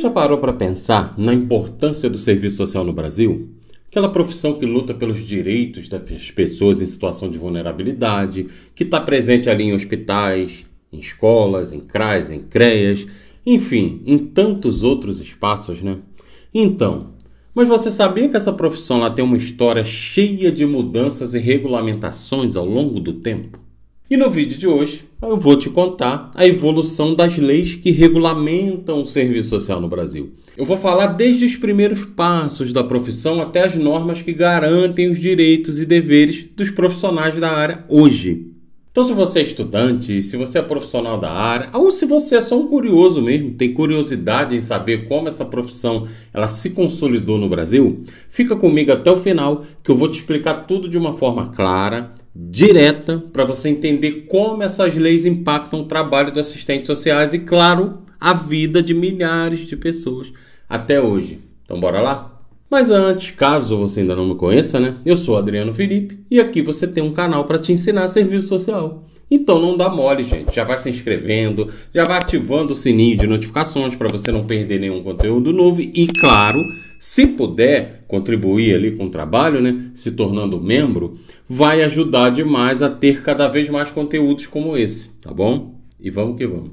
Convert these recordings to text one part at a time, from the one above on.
já parou para pensar na importância do serviço social no Brasil? Aquela profissão que luta pelos direitos das pessoas em situação de vulnerabilidade, que está presente ali em hospitais, em escolas, em CRAs, em CREAs, enfim, em tantos outros espaços, né? Então, mas você sabia que essa profissão lá tem uma história cheia de mudanças e regulamentações ao longo do tempo? E no vídeo de hoje eu vou te contar a evolução das leis que regulamentam o serviço social no Brasil. Eu vou falar desde os primeiros passos da profissão até as normas que garantem os direitos e deveres dos profissionais da área hoje. Então, se você é estudante, se você é profissional da área, ou se você é só um curioso mesmo, tem curiosidade em saber como essa profissão ela se consolidou no Brasil, fica comigo até o final que eu vou te explicar tudo de uma forma clara, direta, para você entender como essas leis impactam o trabalho dos assistentes sociais e, claro, a vida de milhares de pessoas até hoje. Então, bora lá? Mas antes, caso você ainda não me conheça, né? Eu sou Adriano Felipe e aqui você tem um canal para te ensinar serviço social. Então não dá mole, gente. Já vai se inscrevendo, já vai ativando o sininho de notificações para você não perder nenhum conteúdo novo e, claro, se puder contribuir ali com o trabalho, né? Se tornando membro, vai ajudar demais a ter cada vez mais conteúdos como esse, tá bom? E vamos que vamos.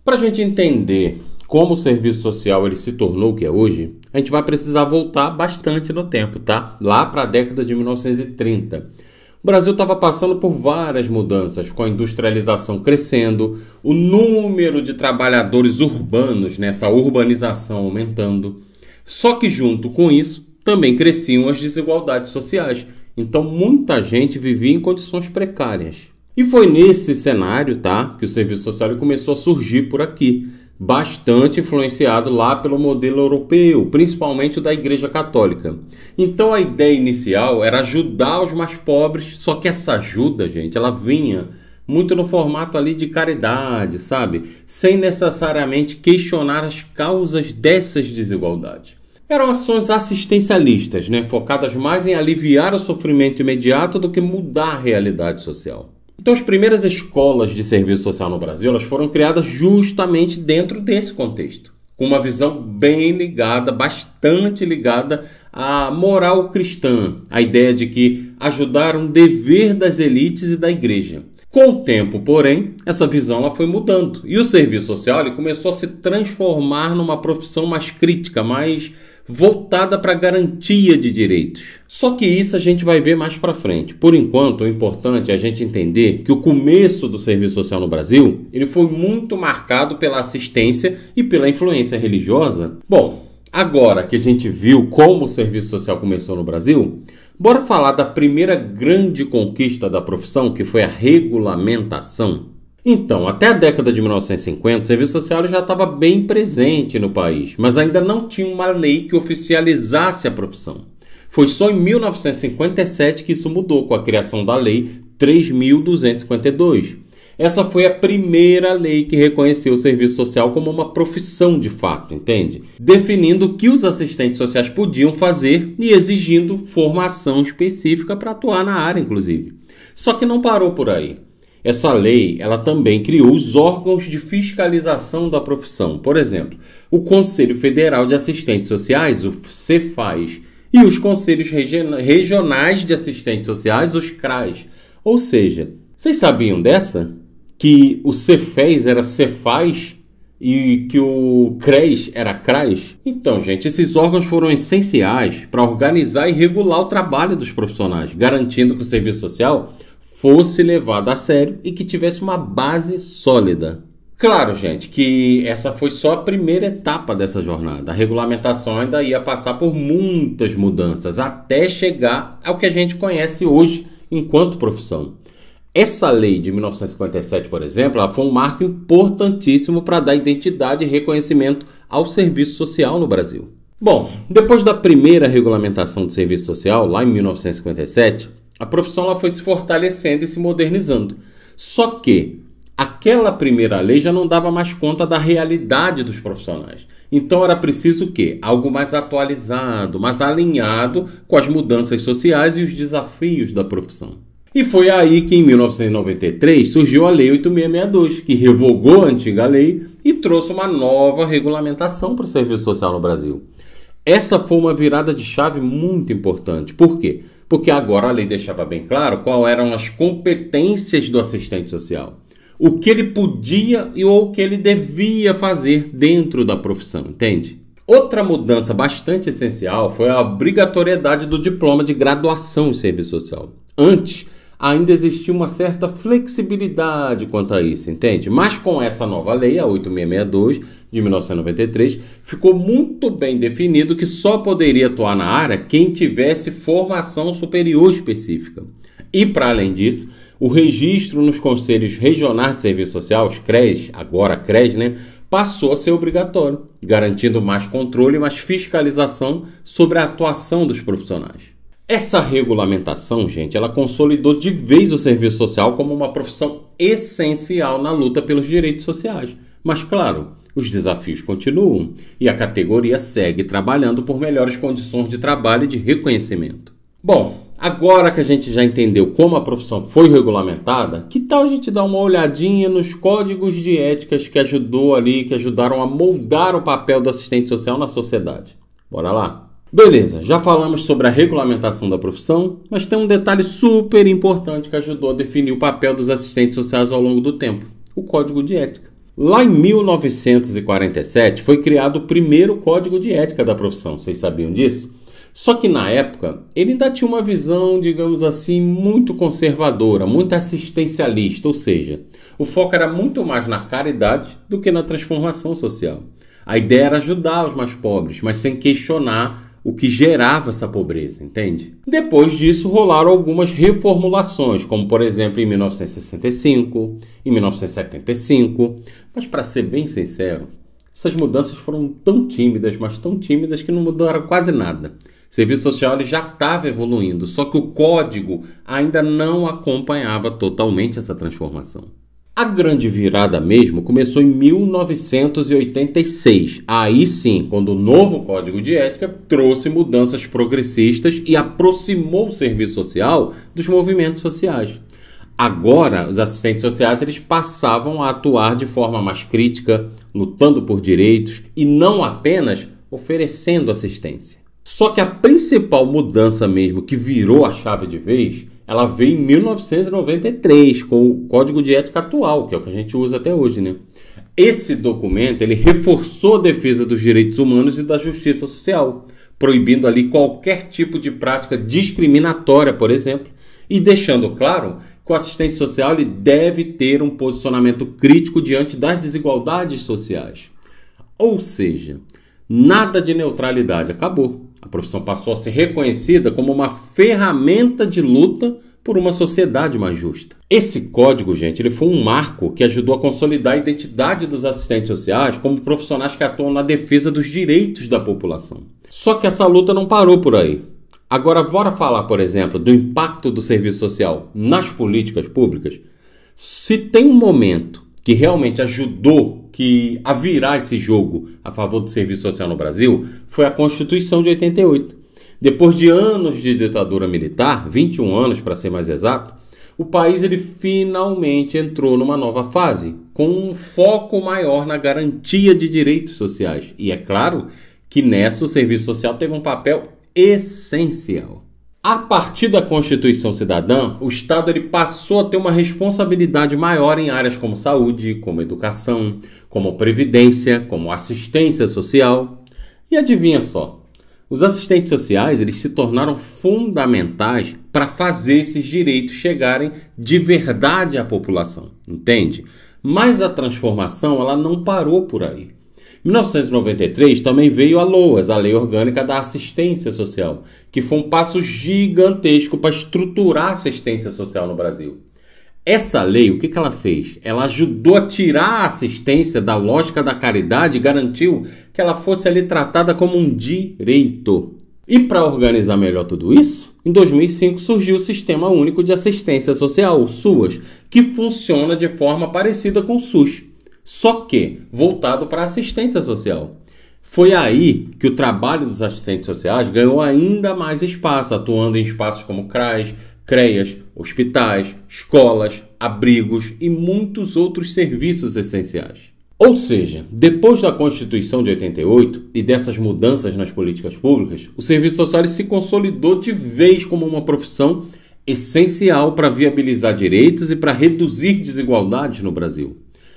Para a gente entender como o serviço social ele se tornou o que é hoje, a gente vai precisar voltar bastante no tempo, tá? Lá para a década de 1930. O Brasil estava passando por várias mudanças, com a industrialização crescendo, o número de trabalhadores urbanos, nessa urbanização aumentando. Só que junto com isso, também cresciam as desigualdades sociais. Então muita gente vivia em condições precárias. E foi nesse cenário, tá, que o serviço social começou a surgir por aqui, bastante influenciado lá pelo modelo europeu, principalmente o da Igreja Católica. Então a ideia inicial era ajudar os mais pobres, só que essa ajuda, gente, ela vinha muito no formato ali de caridade, sabe? Sem necessariamente questionar as causas dessas desigualdades. Eram ações assistencialistas, né? Focadas mais em aliviar o sofrimento imediato do que mudar a realidade social. Então, as primeiras escolas de serviço social no Brasil elas foram criadas justamente dentro desse contexto, com uma visão bem ligada, bastante ligada à moral cristã, a ideia de que ajudar é um dever das elites e da igreja. Com o tempo, porém, essa visão ela foi mudando e o serviço social ele começou a se transformar numa profissão mais crítica, mais voltada para a garantia de direitos. Só que isso a gente vai ver mais para frente. Por enquanto, o importante é a gente entender que o começo do serviço social no Brasil ele foi muito marcado pela assistência e pela influência religiosa. Bom, agora que a gente viu como o serviço social começou no Brasil, bora falar da primeira grande conquista da profissão, que foi a regulamentação. Então, até a década de 1950, o serviço social já estava bem presente no país, mas ainda não tinha uma lei que oficializasse a profissão. Foi só em 1957 que isso mudou, com a criação da Lei 3.252. Essa foi a primeira lei que reconheceu o serviço social como uma profissão de fato, entende? Definindo o que os assistentes sociais podiam fazer e exigindo formação específica para atuar na área, inclusive. Só que não parou por aí. Essa lei ela também criou os órgãos de fiscalização da profissão. Por exemplo, o Conselho Federal de Assistentes Sociais, o Cefaz, e os Conselhos Regionais de Assistentes Sociais, os CRAs. Ou seja, vocês sabiam dessa? Que o Cefaz era Cefaz e que o CRES era CRAs? Então, gente, esses órgãos foram essenciais para organizar e regular o trabalho dos profissionais, garantindo que o serviço social fosse levado a sério e que tivesse uma base sólida. Claro, gente, que essa foi só a primeira etapa dessa jornada. A regulamentação ainda ia passar por muitas mudanças até chegar ao que a gente conhece hoje enquanto profissão. Essa lei de 1957, por exemplo, ela foi um marco importantíssimo para dar identidade e reconhecimento ao serviço social no Brasil. Bom, depois da primeira regulamentação do serviço social, lá em 1957, a profissão ela foi se fortalecendo e se modernizando. Só que aquela primeira lei já não dava mais conta da realidade dos profissionais. Então era preciso o quê? Algo mais atualizado, mais alinhado com as mudanças sociais e os desafios da profissão. E foi aí que, em 1993, surgiu a Lei 8662, que revogou a antiga lei e trouxe uma nova regulamentação para o serviço social no Brasil. Essa foi uma virada de chave muito importante. Por quê? Porque agora a lei deixava bem claro quais eram as competências do assistente social. O que ele podia e o que ele devia fazer dentro da profissão, entende? Outra mudança bastante essencial foi a obrigatoriedade do diploma de graduação em serviço social. Antes, ainda existia uma certa flexibilidade quanto a isso, entende? Mas com essa nova lei, a 8662 de 1993, ficou muito bem definido que só poderia atuar na área quem tivesse formação superior específica. E, para além disso, o registro nos Conselhos Regionais de Serviço Social, os CRES, agora CRES, passou a ser obrigatório, garantindo mais controle e mais fiscalização sobre a atuação dos profissionais. Essa regulamentação, gente, ela consolidou de vez o serviço social como uma profissão essencial na luta pelos direitos sociais. Mas, claro, os desafios continuam e a categoria segue trabalhando por melhores condições de trabalho e de reconhecimento. Bom, agora que a gente já entendeu como a profissão foi regulamentada, que tal a gente dar uma olhadinha nos códigos de éticas que ajudaram a moldar o papel do assistente social na sociedade? Bora lá? Beleza, já falamos sobre a regulamentação da profissão, mas tem um detalhe super importante que ajudou a definir o papel dos assistentes sociais ao longo do tempo: o Código de Ética. Lá em 1947 foi criado o primeiro Código de Ética da profissão, vocês sabiam disso? Só que na época ele ainda tinha uma visão, digamos assim, muito conservadora, muito assistencialista, ou seja, o foco era muito mais na caridade do que na transformação social. A ideia era ajudar os mais pobres, mas sem questionar o que gerava essa pobreza, entende? Depois disso, rolaram algumas reformulações, como por exemplo em 1965, em 1975, mas para ser bem sincero, essas mudanças foram tão tímidas, mas tão tímidas que não mudaram quase nada. O serviço social ele já estava evoluindo, só que o código ainda não acompanhava totalmente essa transformação. A grande virada mesmo começou em 1986. Aí sim, quando o novo Código de Ética trouxe mudanças progressistas e aproximou o serviço social dos movimentos sociais. Agora, os assistentes sociais eles passavam a atuar de forma mais crítica, lutando por direitos e não apenas oferecendo assistência. Só que a principal mudança mesmo que virou a chave de vez, ela veio em 1993, com o Código de Ética atual, que é o que a gente usa até hoje, Esse documento, ele reforçou a defesa dos direitos humanos e da justiça social, proibindo ali qualquer tipo de prática discriminatória, por exemplo, e deixando claro que o assistente social ele deve ter um posicionamento crítico diante das desigualdades sociais. Ou seja, nada de neutralidade, acabou. A profissão passou a ser reconhecida como uma ferramenta de luta por uma sociedade mais justa. Esse código, gente, ele foi um marco que ajudou a consolidar a identidade dos assistentes sociais como profissionais que atuam na defesa dos direitos da população. Só que essa luta não parou por aí. Agora, bora falar, por exemplo, do impacto do serviço social nas políticas públicas? Se tem um momento que realmente ajudou a virar esse jogo a favor do serviço social no Brasil, foi a Constituição de 88. Depois de anos de ditadura militar, 21 anos para ser mais exato, o país ele finalmente entrou numa nova fase, com um foco maior na garantia de direitos sociais. E é claro que nessa o serviço social teve um papel essencial. A partir da Constituição Cidadã, o Estado ele passou a ter uma responsabilidade maior em áreas como saúde, como educação, como previdência, como assistência social. E adivinha só, os assistentes sociais eles se tornaram fundamentais para fazer esses direitos chegarem de verdade à população, entende? Mas a transformação ela não parou por aí. Em 1993 também veio a LOAS, a Lei Orgânica da Assistência Social, que foi um passo gigantesco para estruturar a assistência social no Brasil. Essa lei, o que ela fez? Ela ajudou a tirar a assistência da lógica da caridade e garantiu que ela fosse ali tratada como um direito. E para organizar melhor tudo isso, em 2005 surgiu o Sistema Único de Assistência Social, o SUAS, que funciona de forma parecida com o SUS. Só que voltado para a assistência social. Foi aí que o trabalho dos assistentes sociais ganhou ainda mais espaço, atuando em espaços como CRAS, CREAs, hospitais, escolas, abrigos e muitos outros serviços essenciais. Ou seja, depois da Constituição de 88 e dessas mudanças nas políticas públicas, o serviço social se consolidou de vez como uma profissão essencial para viabilizar direitos e para reduzir desigualdades no Brasil.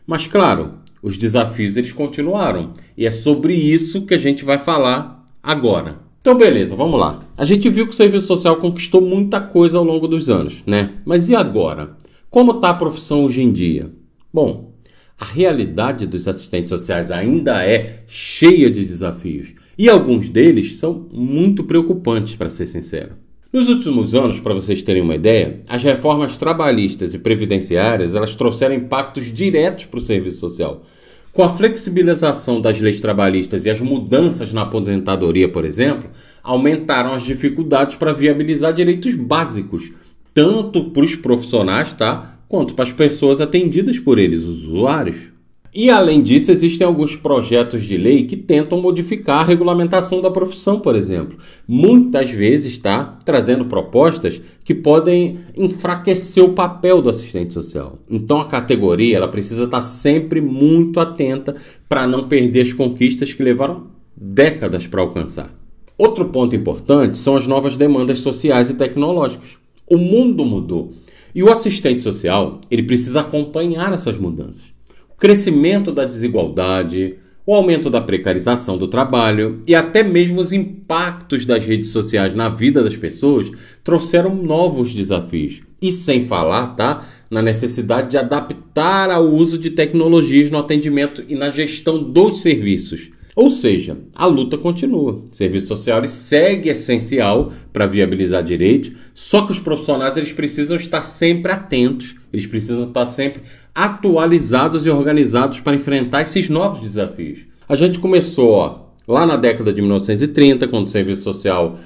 Mas claro, os desafios eles continuaram e é sobre isso que a gente vai falar agora. Então beleza, vamos lá. A gente viu que o serviço social conquistou muita coisa ao longo dos anos, né? Mas e agora? Como está a profissão hoje em dia? Bom, a realidade dos assistentes sociais ainda é cheia de desafios e alguns deles são muito preocupantes, para ser sincero. Nos últimos anos, para vocês terem uma ideia, as reformas trabalhistas e previdenciárias elas trouxeram impactos diretos para o serviço social. Com a flexibilização das leis trabalhistas e as mudanças na aposentadoria, por exemplo, aumentaram as dificuldades para viabilizar direitos básicos, tanto para os profissionais, quanto para as pessoas atendidas por eles, os usuários. E além disso, existem alguns projetos de lei que tentam modificar a regulamentação da profissão, por exemplo. Muitas vezes trazendo propostas que podem enfraquecer o papel do assistente social. Então a categoria ela precisa estar sempre muito atenta para não perder as conquistas que levaram décadas para alcançar. Outro ponto importante são as novas demandas sociais e tecnológicas. O mundo mudou. E o assistente social, ele precisa acompanhar essas mudanças. O crescimento da desigualdade, o aumento da precarização do trabalho e até mesmo os impactos das redes sociais na vida das pessoas trouxeram novos desafios. E sem falar, na necessidade de adaptar ao uso de tecnologias no atendimento e na gestão dos serviços. Ou seja, a luta continua. O serviço social segue essencial para viabilizar direitos, só que os profissionais eles precisam estar sempre atentos, eles precisam estar sempre atualizados e organizados para enfrentar esses novos desafios. A gente começou lá na década de 1930, quando o serviço social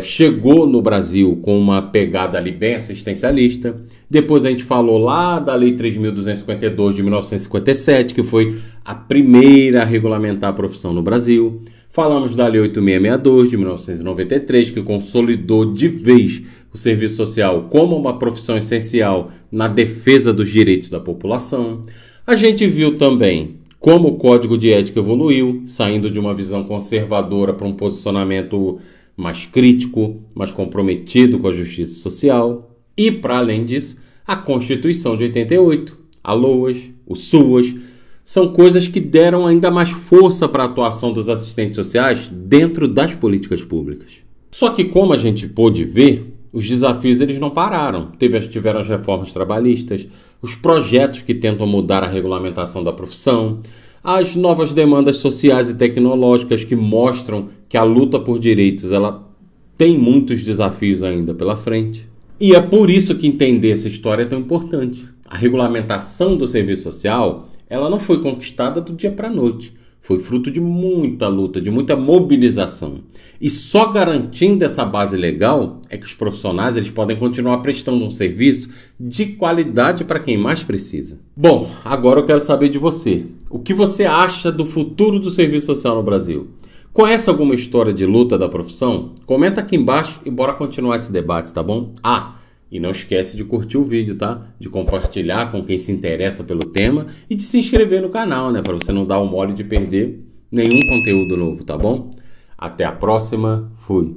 chegou no Brasil com uma pegada ali bem assistencialista. Depois a gente falou lá da Lei 3.252 de 1957, que foi a primeira a regulamentar a profissão no Brasil. Falamos da Lei 8.662 de 1993, que consolidou de vez o serviço social como uma profissão essencial na defesa dos direitos da população. A gente viu também como o Código de Ética evoluiu, saindo de uma visão conservadora para um posicionamento mais crítico, mais comprometido com a justiça social. E, para além disso, a Constituição de 88, a LOAS, o SUAS, são coisas que deram ainda mais força para a atuação dos assistentes sociais dentro das políticas públicas. Só que, como a gente pôde ver, os desafios eles não pararam. Tiveram as reformas trabalhistas, os projetos que tentam mudar a regulamentação da profissão, as novas demandas sociais e tecnológicas que mostram que a luta por direitos ela tem muitos desafios ainda pela frente. E é por isso que entender essa história é tão importante. A regulamentação do serviço social ela não foi conquistada do dia para a noite. Foi fruto de muita luta, de muita mobilização. E só garantindo essa base legal é que os profissionais eles podem continuar prestando um serviço de qualidade para quem mais precisa. Bom, agora eu quero saber de você. O que você acha do futuro do serviço social no Brasil? Conhece alguma história de luta da profissão? Comenta aqui embaixo e bora continuar esse debate, tá bom? E não esquece de curtir o vídeo, de compartilhar com quem se interessa pelo tema e de se inscrever no canal, para você não dar o mole de perder nenhum conteúdo novo, tá bom? Até a próxima, fui!